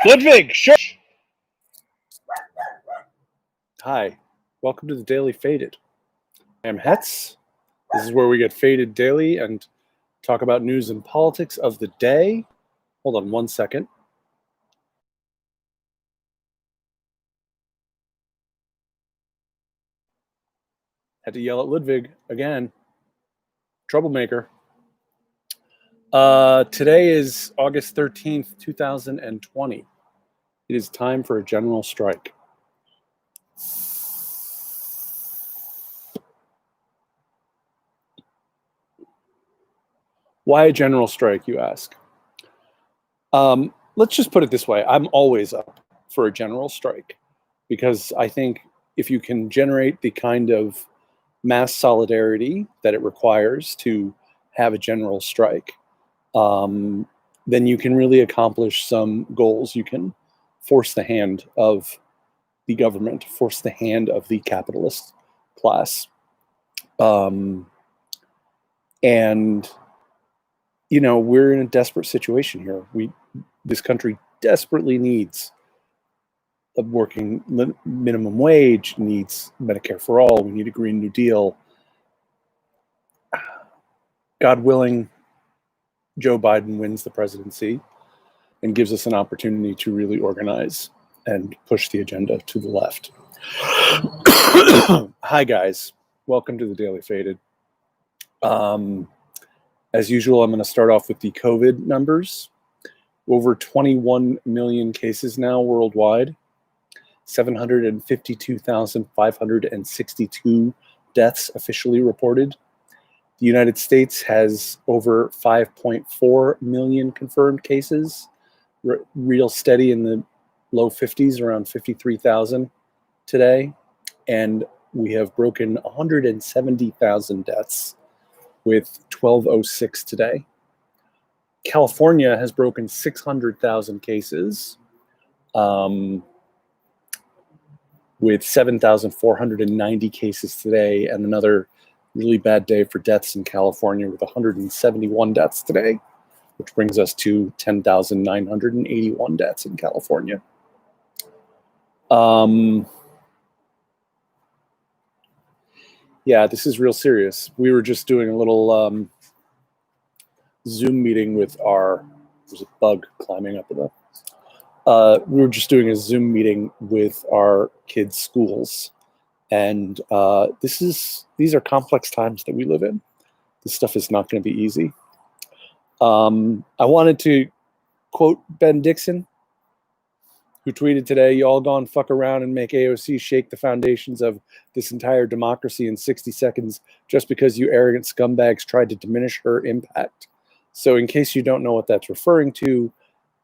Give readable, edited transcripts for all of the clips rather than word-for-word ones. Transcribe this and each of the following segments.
Ludwig, shush! Hi, welcome to the Daily Faded. I am Hetz. This is where we get faded daily and talk about news and politics of the day. Hold on one second. Had to yell at Ludwig again. Troublemaker. Today is August 13th, 2020. It is time for a general strike. Why a general strike, you ask? Let's just put it this way. I'm always up for a general strike because I think if you can generate the kind of mass solidarity that it requires to have a general strike, then you can really accomplish some goals. You can force the hand of the government, force the hand of the capitalist class. And, you know, we're in a desperate situation here. This country desperately needs a working minimum wage, needs Medicare for all. We need a Green New Deal. God willing, Joe Biden wins the presidency and gives us an opportunity to really organize and push the agenda to the left. Hi, guys. Welcome to the Daily Faded. As usual, I'm going to start off with the COVID numbers. Over 21 million cases now worldwide, 752,562 deaths officially reported. The United States has over 5.4 million confirmed cases, real steady in the low 50s, around 53,000 today. And we have broken 170,000 deaths with 1,206 today. California has broken 600,000 cases with 7,490 cases today, and another really bad day for deaths in California with 171 deaths today, which brings us to 10,981 deaths in California. Yeah, this is real serious. We were just doing a little Zoom meeting with there's a bug climbing up the, we were just doing a Zoom meeting with our kids' schools. And these are complex times that we live in. This stuff is not going to be easy. I wanted to quote Ben Dixon, who tweeted today, "You all gone fuck around and make AOC shake the foundations of this entire democracy in 60 seconds just because you arrogant scumbags tried to diminish her impact." So in case you don't know what that's referring to,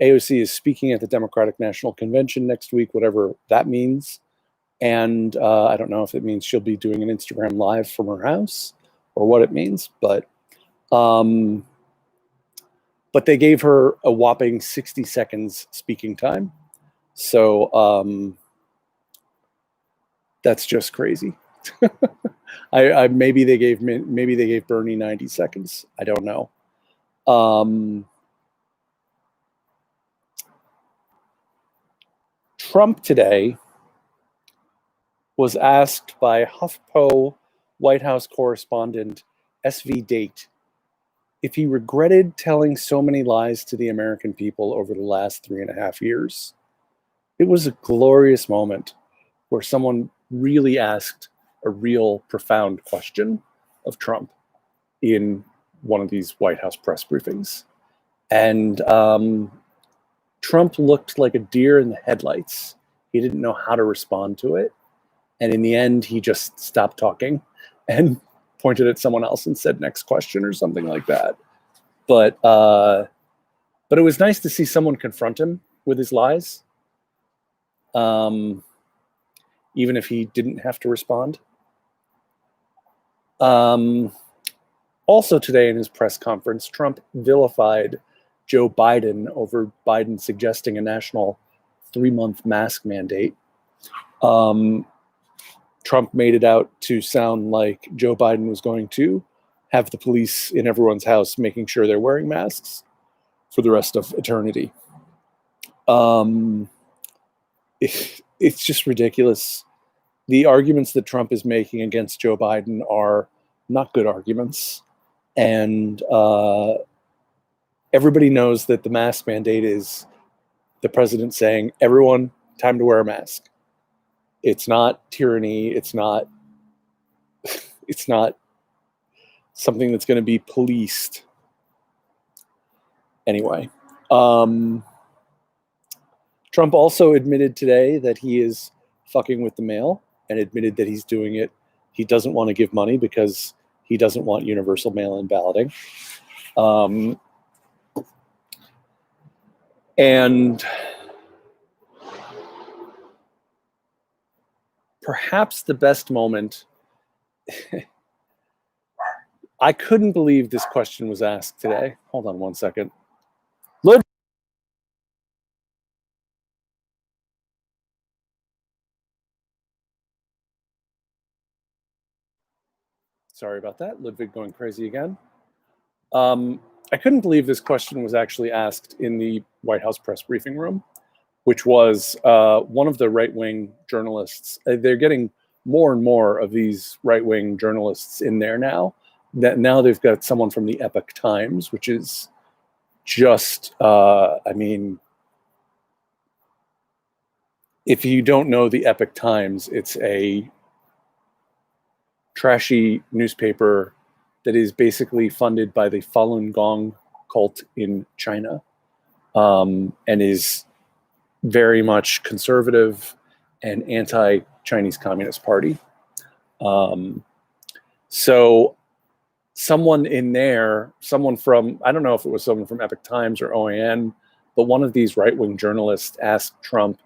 AOC is speaking at the Democratic National Convention next week, whatever that means. And I don't know if it means she'll be doing an Instagram live from her house or what it means, but they gave her a whopping 60 seconds speaking time. So that's just crazy. Maybe they gave Bernie 90 seconds. I don't know. Trump today was asked by HuffPo White House correspondent SV Date if he regretted telling so many lies to the American people over the last 3.5 years. It was a glorious moment where someone really asked a real profound question of Trump in one of these White House press briefings. And Trump looked like a deer in the headlights. He didn't know how to respond to it. And in the end, he just stopped talking and pointed at someone else and said, "Next question," or something like that. But it was nice to see someone confront him with his lies, even if he didn't have to respond. Also today in his press conference, Trump vilified Joe Biden over Biden suggesting a national 3-month mask mandate. Trump made it out to sound like Joe Biden was going to have the police in everyone's house making sure they're wearing masks for the rest of eternity. It's just ridiculous. The arguments that Trump is making against Joe Biden are not good arguments. And everybody knows that the mask mandate is the president saying, everyone, time to wear a mask. It's not tyranny. It's not something that's going to be policed. Anyway, Trump also admitted today that he is fucking with the mail and admitted that he's doing it. He doesn't want to give money because he doesn't want universal mail-in balloting. And perhaps the best moment, I couldn't believe this question was asked today. Hold on one second. Sorry about that. Ludwig going crazy again. I couldn't believe this question was actually asked in the White House press briefing room, which was one of the right-wing journalists. They're getting more and more of these right-wing journalists in there now. That now they've got someone from the Epoch Times, which is just, I mean, if you don't know the Epoch Times, it's a trashy newspaper that is basically funded by the Falun Gong cult in China, and is very much conservative and anti-Chinese Communist Party. So someone in there, someone from, I don't know if it was someone from Epoch Times or OAN, but one of these right-wing journalists asked Trump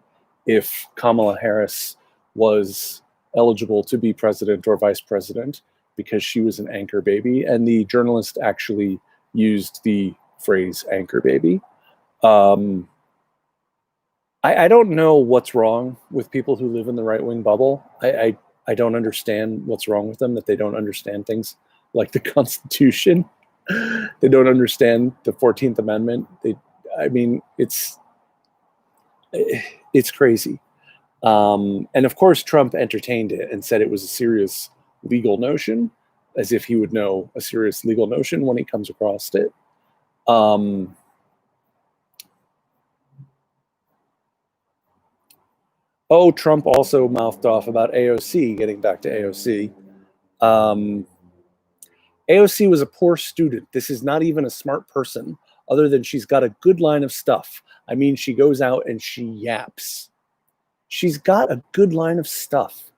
if Kamala Harris was eligible to be president or vice president because she was an anchor baby. And the journalist actually used the phrase anchor baby. I don't know what's wrong with people who live in the right-wing bubble. I don't understand what's wrong with them, that they don't understand things like the Constitution. They don't understand the 14th Amendment. I mean, it's crazy. And of course, Trump entertained it and said it was a serious legal notion, as if he would know a serious legal notion when he comes across it. Trump also mouthed off about AOC, getting back to AOC. AOC was a poor student. This is not even a smart person, other than she's got a good line of stuff. I mean, she goes out and she yaps. She's got a good line of stuff.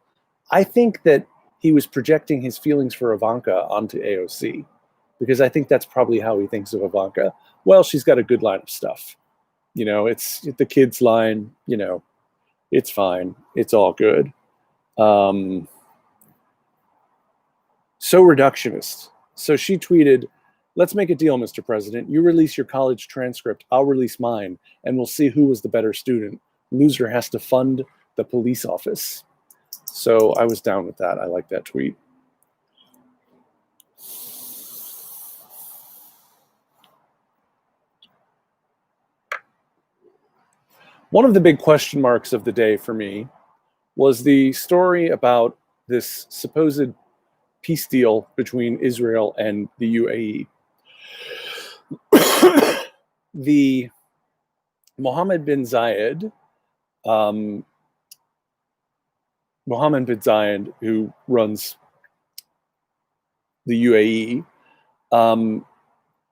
I think that he was projecting his feelings for Ivanka onto AOC, because I think that's probably how he thinks of Ivanka. Well, she's got a good line of stuff. You know, it's the kids line, you know, it's fine. It's all good. So reductionist. So she tweeted, "Let's make a deal, Mr. President. You release your college transcript, I'll release mine, and we'll see who was the better student. Loser has to fund the police office." So I was down with that. I like that tweet. One of the big question marks of the day for me was the story about this supposed peace deal between Israel and the UAE. The Mohammed bin Zayed, who runs the UAE,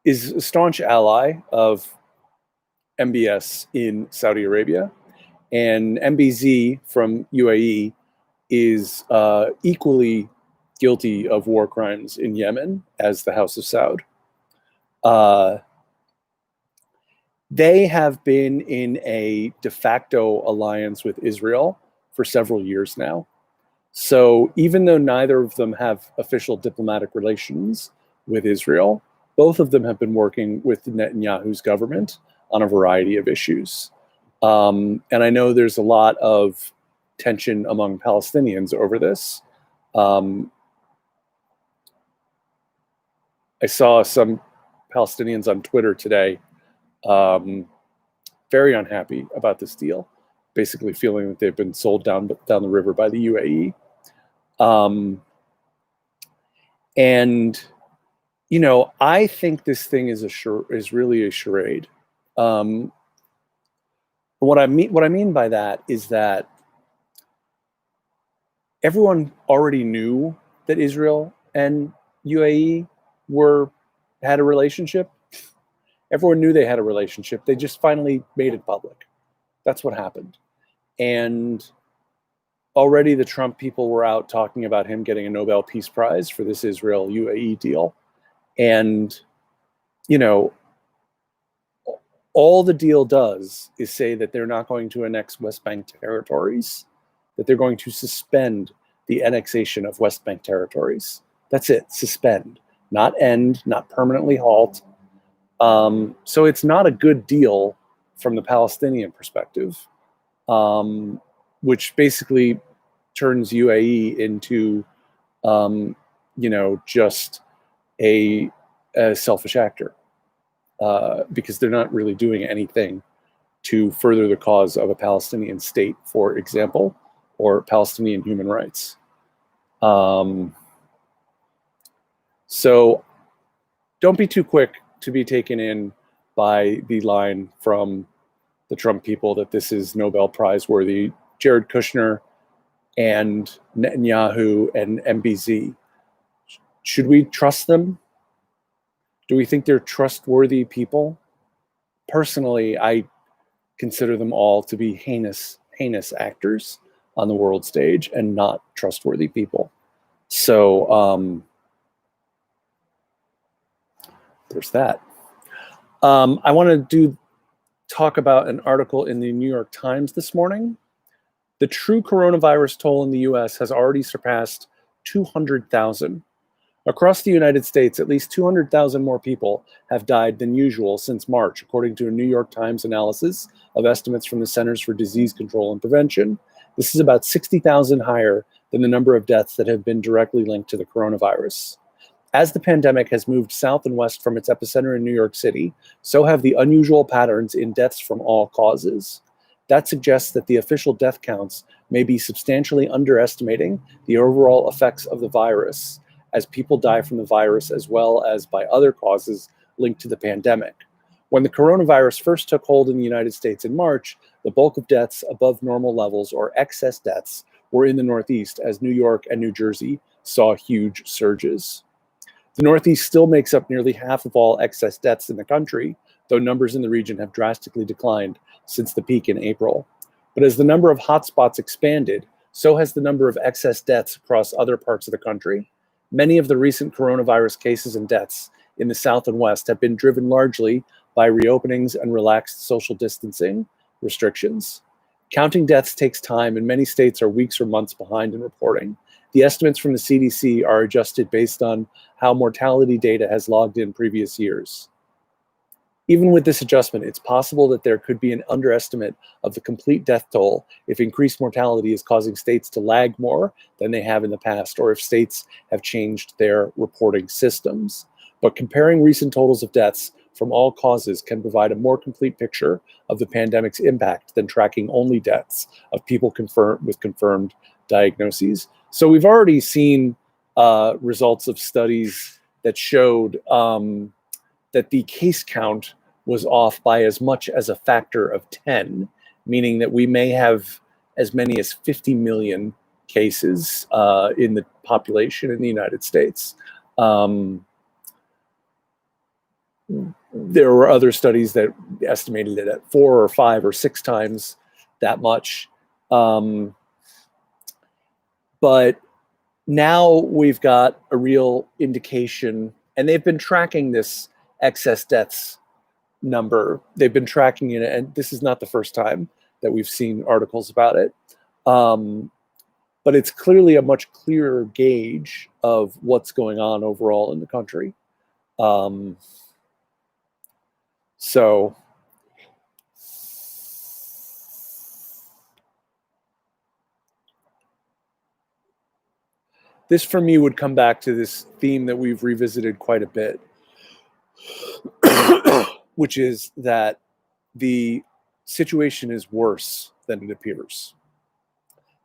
is a staunch ally of MBS in Saudi Arabia, and MBZ from UAE is equally guilty of war crimes in Yemen as the House of Saud. They have been in a de facto alliance with Israel for several years now. So even though neither of them have official diplomatic relations with Israel, both of them have been working with Netanyahu's government on a variety of issues. And I know there's a lot of tension among Palestinians over this. I saw some Palestinians on Twitter today very unhappy about this deal, basically feeling that they've been sold down the river by the UAE. And you know, I think this thing is really a charade. What I mean by that is that everyone already knew that Israel and UAE had a relationship. Everyone knew they had a relationship. They just finally made it public. That's what happened. And already the Trump people were out talking about him getting a Nobel Peace Prize for this Israel UAE deal. And, you know, all the deal does is say that they're not going to annex West Bank territories, that they're going to suspend the annexation of West Bank territories. That's it, suspend, not end, not permanently halt. So it's not a good deal from the Palestinian perspective, which basically turns UAE into, you know, just a selfish actor, because they're not really doing anything to further the cause of a Palestinian state, for example, or Palestinian human rights. So don't be too quick to be taken in by the line from the Trump people that this is Nobel Prize worthy. Jared Kushner and Netanyahu and MBZ. Should we trust them? Do we think they're trustworthy people? Personally, I consider them all to be heinous actors on the world stage and not trustworthy people. So there's that. I want to talk about an article in the New York Times this morning. The true coronavirus toll in the US has already surpassed 200,000. Across the United States, at least 200,000 more people have died than usual since March, according to a New York Times analysis of estimates from the Centers for Disease Control and Prevention. This is about 60,000 higher than the number of deaths that have been directly linked to the coronavirus. As the pandemic has moved south and west from its epicenter in New York City, so have the unusual patterns in deaths from all causes. That suggests that the official death counts may be substantially underestimating the overall effects of the virus, as people die from the virus as well as by other causes linked to the pandemic. When the coronavirus first took hold in the United States in March, the bulk of deaths above normal levels, or excess deaths, were in the Northeast, as New York and New Jersey saw huge surges. The Northeast still makes up nearly half of all excess deaths in the country, though numbers in the region have drastically declined since the peak in April. But as the number of hotspots expanded, so has the number of excess deaths across other parts of the country. Many of the recent coronavirus cases and deaths in the South and West have been driven largely by reopenings and relaxed social distancing restrictions. Counting deaths takes time, and many states are weeks or months behind in reporting. The estimates from the CDC are adjusted based on how mortality data has logged in previous years. Even with this adjustment, it's possible that there could be an underestimate of the complete death toll if increased mortality is causing states to lag more than they have in the past, or if states have changed their reporting systems. But comparing recent totals of deaths from all causes can provide a more complete picture of the pandemic's impact than tracking only deaths of people with confirmed diagnoses. So we've already seen results of studies that showed that the case count was off by as much as a factor of 10, meaning that we may have as many as 50 million cases in the population in the United States. There were other studies that estimated it at 4 or 5 or 6 times that much. But now we've got a real indication, and they've been tracking this excess deaths number. They've been tracking it, and this is not the first time that we've seen articles about it. But it's clearly a much clearer gauge of what's going on overall in the country. So this for me would come back to this theme that we've revisited quite a bit, which is that the situation is worse than it appears.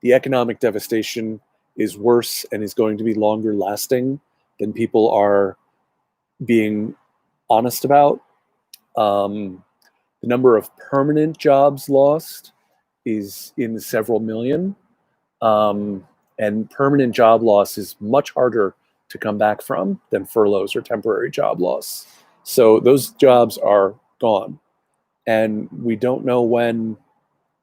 The economic devastation is worse and is going to be longer lasting than people are being honest about. The number of permanent jobs lost is in the several million. And permanent job loss is much harder to come back from than furloughs or temporary job loss. So those jobs are gone. And we don't know when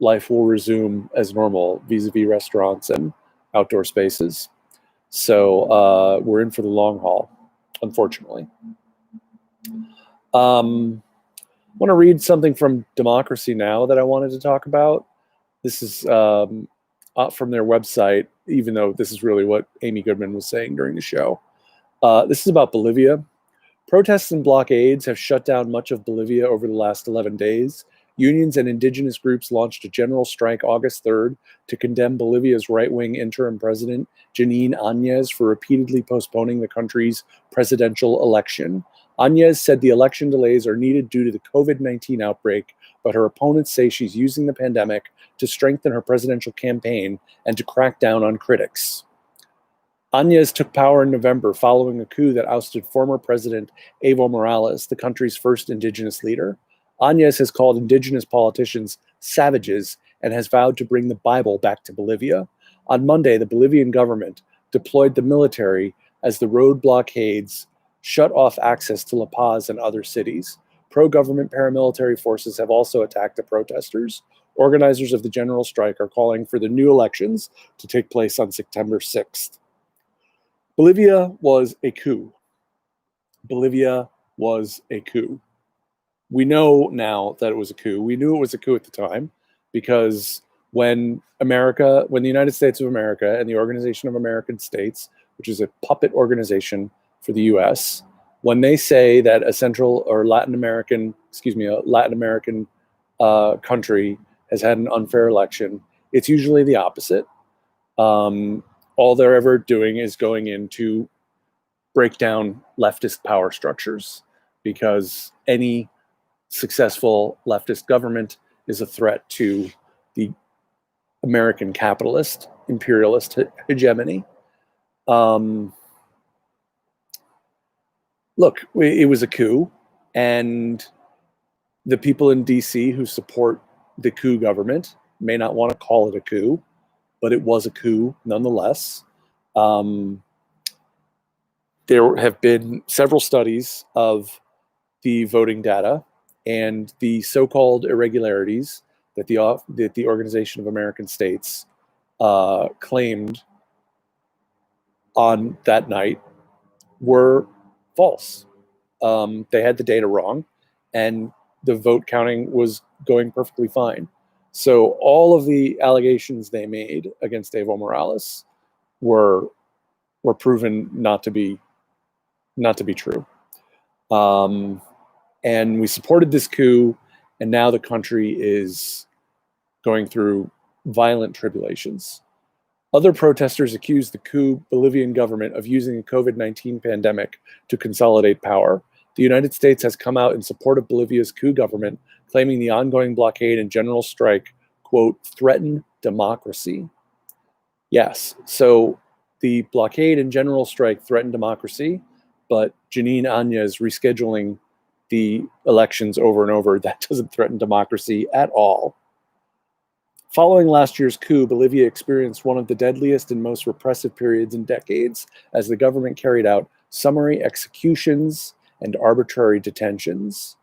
life will resume as normal vis-a-vis restaurants and outdoor spaces. So we're in for the long haul, unfortunately. I want to read something from Democracy Now! That I wanted to talk about. This is from their website, even though this is really what Amy Goodman was saying during the show. This is about Bolivia. Protests and blockades have shut down much of Bolivia over the last 11 days. Unions and indigenous groups launched a general strike August 3rd to condemn Bolivia's right-wing interim president, Janine Áñez, for repeatedly postponing the country's presidential election. Áñez said the election delays are needed due to the COVID-19 outbreak, but her opponents say she's using the pandemic to strengthen her presidential campaign and to crack down on critics. Áñez took power in November following a coup that ousted former President Evo Morales, the country's first indigenous leader. Áñez has called indigenous politicians savages and has vowed to bring the Bible back to Bolivia. On Monday, the Bolivian government deployed the military as the road blockades shut off access to La Paz and other cities. Pro-government paramilitary forces have also attacked the protesters. Organizers of the general strike are calling for the new elections to take place on September 6th. Bolivia was a coup. Bolivia was a coup. We know now that it was a coup. We knew it was a coup at the time because when the United States of America and the Organization of American States, which is a puppet organization for the US, when they say that a Latin American country has had an unfair election, it's usually the opposite. All they're ever doing is going in to break down leftist power structures, because any successful leftist government is a threat to the American capitalist imperialist hegemony. Look, it was a coup, and the people in DC who support the coup government may not want to call it a coup, but it was a coup nonetheless. There have been several studies of the voting data and the so-called irregularities that the Organization of American States claimed on that night were false. They had the data wrong, and the vote counting was going perfectly fine. So all of the allegations they made against Evo Morales were proven not to be true. And we supported this coup, and now the country is going through violent tribulations. Other protesters accused the coup Bolivian government of using the COVID-19 pandemic to consolidate power. The United States has come out in support of Bolivia's coup government, claiming the ongoing blockade and general strike, quote, threaten democracy. Yes, so the blockade and general strike threaten democracy, but Janine Áñez rescheduling the elections over and over, that doesn't threaten democracy at all. Following last year's coup, Bolivia experienced one of the deadliest and most repressive periods in decades, as the government carried out summary executions and arbitrary detentions.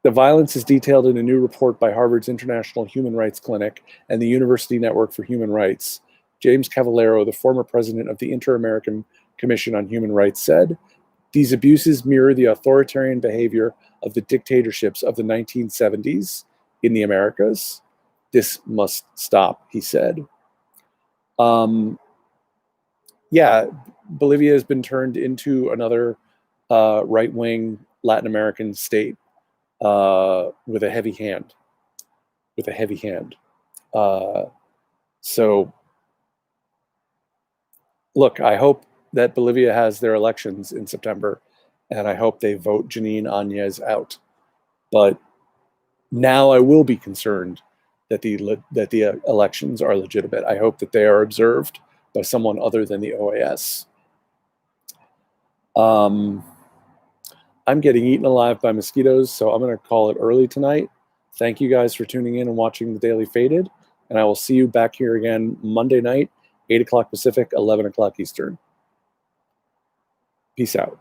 The violence is detailed in a new report by Harvard's International Human Rights Clinic and the University Network for Human Rights. James Cavallero, the former president of the Inter-American Commission on Human Rights, said, "These abuses mirror the authoritarian behavior of the dictatorships of the 1970s in the Americas. This must stop," he said. Yeah, Bolivia has been turned into another right-wing Latin American state with a heavy hand. So, look, I hope that Bolivia has their elections in September, and I hope they vote Janine Áñez out. But Now I will be concerned that the elections are legitimate. I hope that they are observed by someone other than the OAS. I'm getting eaten alive by mosquitoes, so I'm going to call it early tonight. Thank you guys for tuning in and watching the Daily Faded, and I will see you back here again Monday night, 8 o'clock Pacific, 11 o'clock Eastern. Peace out.